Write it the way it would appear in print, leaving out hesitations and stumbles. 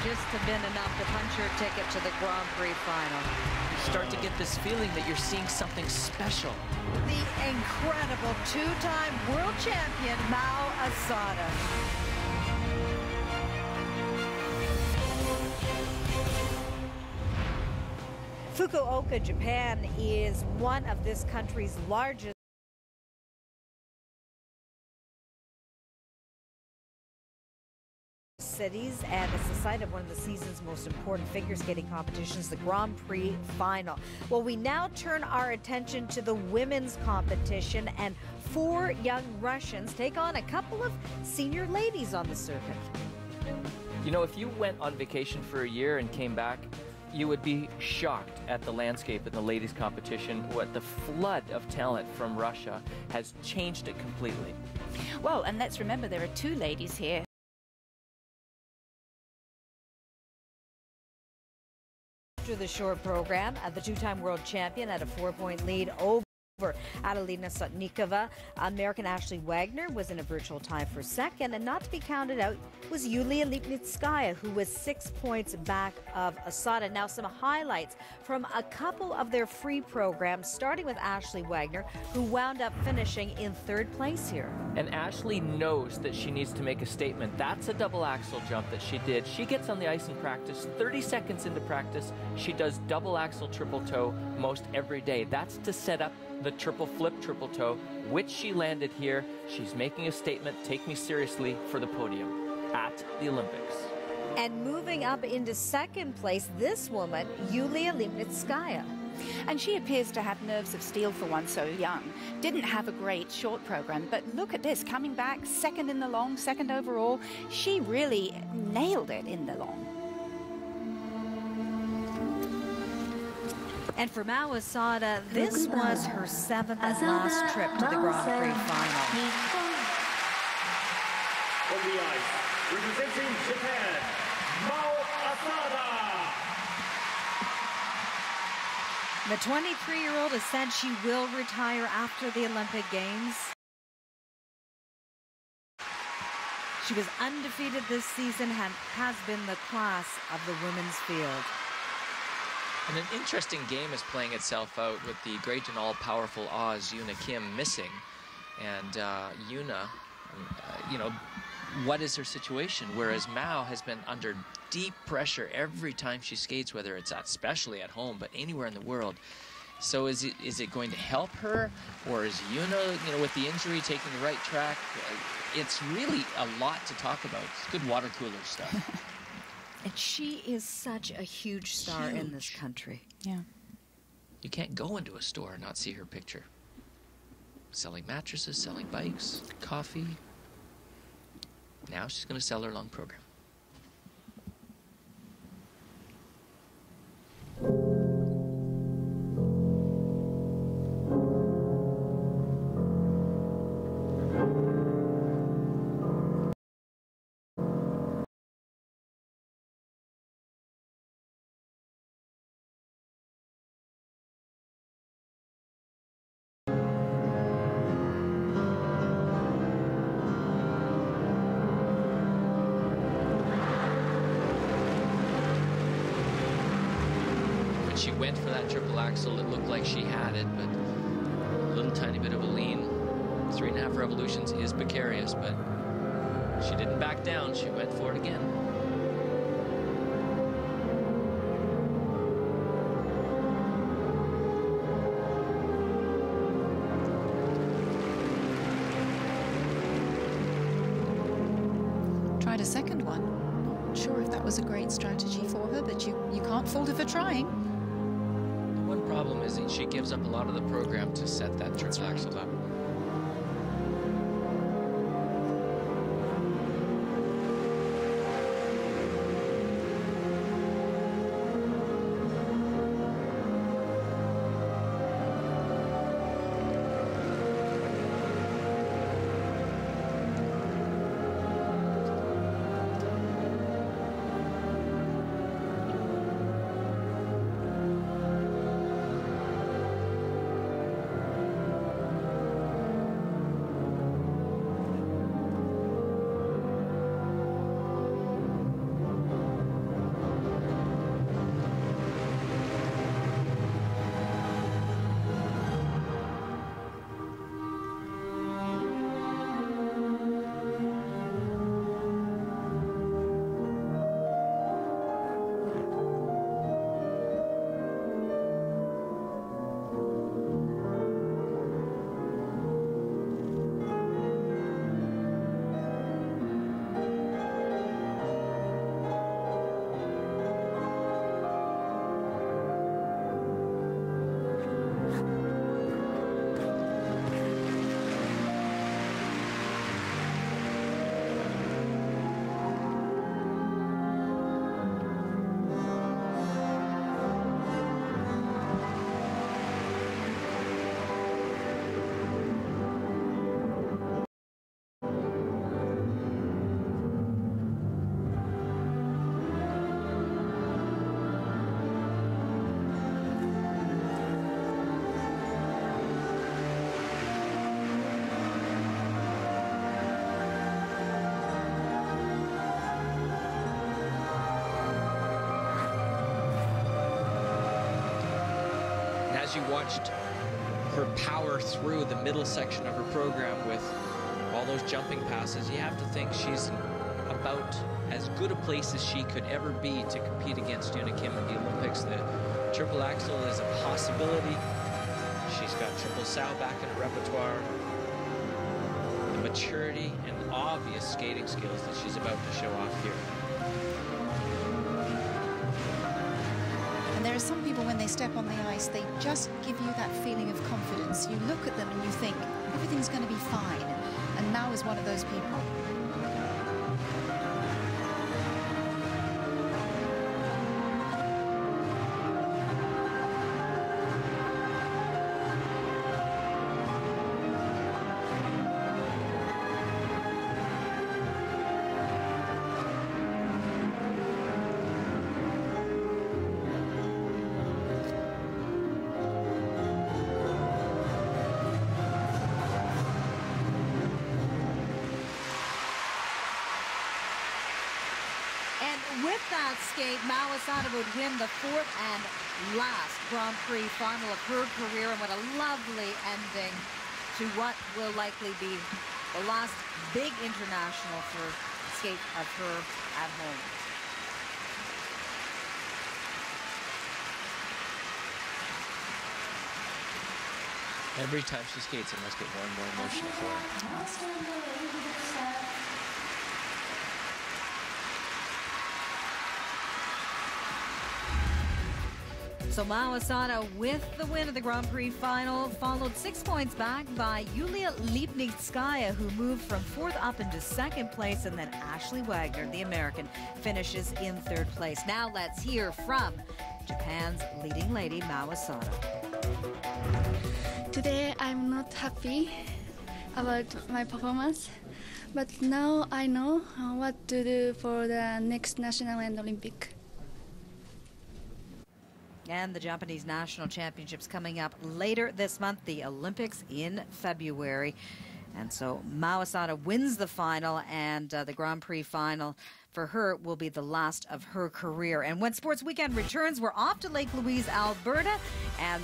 just have been enough to punch her ticket to the Grand Prix final. You start to get this feeling that you're seeing something special. The incredible two-time world champion, Mao Asada. Fukuoka, Japan is one of this country's largest cities, and it's the site of one of the season's most important figure skating competitions, the Grand Prix final. Well, we now turn our attention to the women's competition, and 4 young Russians take on a couple of senior ladies on the circuit. You know, if you went on vacation for a year and came back, you would be shocked at the landscape in the ladies' competition. What the flood of talent from Russia has changed it completely. Well, and let's remember there are 2 ladies here. After the short program, the two-time world champion had a 4-point lead over Adelina Sotnikova. American Ashley Wagner was in a virtual tie for second, and not to be counted out was Yulia Lipnitskaya, who was 6 points back of Asada. Now, some highlights from a couple of their free programs, starting with Ashley Wagner, who wound up finishing in 3rd place here. And Ashley knows that she needs to make a statement. That's a double axel jump that she did. She gets on the ice in practice. 30 seconds into practice, she does double axel triple toe most every day. That's to set up the triple flip triple toe, which she landed here. She's making a statement. Take me seriously for the podium at the Olympics. And moving up into 2nd place, this woman, Yulia Lipnitskaya. And she appears to have nerves of steel for one so young. Didn't have a great short program, but look at this, coming back 2nd in the long, 2nd overall. She really nailed it in the long. And for Mao Asada, this was her 7th and last trip to the Grand Prix final. On the ice, representing Japan, Mao Asada. The 23-year-old has said she will retire after the Olympic Games. She was undefeated this season and has been the class of the women's field. And an interesting game is playing itself out with the great and all-powerful Oz, Yuna Kim, missing. And Yuna, you know, what is her situation? Whereas Mao has been under deep pressure every time she skates, whether it's especially at home, but anywhere in the world. So is it going to help her? Or is Yuna, you know, with the injury, taking the right track? It's really a lot to talk about. It's good water cooler stuff. And she is such a huge star in this country. Yeah. You can't go into a store and not see her picture. Selling mattresses, selling bikes, coffee. Now she's going to sell her long program. She went for that triple axel. It looked like she had it, but a little tiny bit of a lean. 3.5 revolutions is precarious, but she didn't back down. She went for it again. Tried a second one. Not sure if that was a great strategy for her, but you can't fault her for trying. The one problem is that she gives up a lot of the program to set that triple axel up. as you watched her power through the middle section of her program with all those jumping passes, you have to think she's about as good a place as she could ever be to compete against Yuna Kim in the Olympics. The triple axel is a possibility. She's got triple sow back in her repertoire. The maturity and obvious skating skills that she's about to show off here. And there are some people, when they step on the ice, they just give you that feeling of confidence. You look at them and you think, everything's going to be fine. And Mao is one of those people. With that skate, Mao Asada would win the fourth and last Grand Prix final of her career, and what a lovely ending to what will likely be the last big international for skate of her at home. Every time she skates, it must get more and more emotional for her. So Mao Asada with the win of the Grand Prix final, followed 6 points back by Yulia Lipnitskaya, who moved from fourth up into second place, and then Ashley Wagner, the American, finishes in third place. Now let's hear from Japan's leading lady, Mao Asada. Today I'm not happy about my performance, but now I know what to do for the next national and Olympic. And the Japanese National Championships coming up later this month, the Olympics in February. And so Mao Asada wins the final, and the Grand Prix final for her will be the last of her career. And when Sports Weekend returns, we're off to Lake Louise, Alberta, and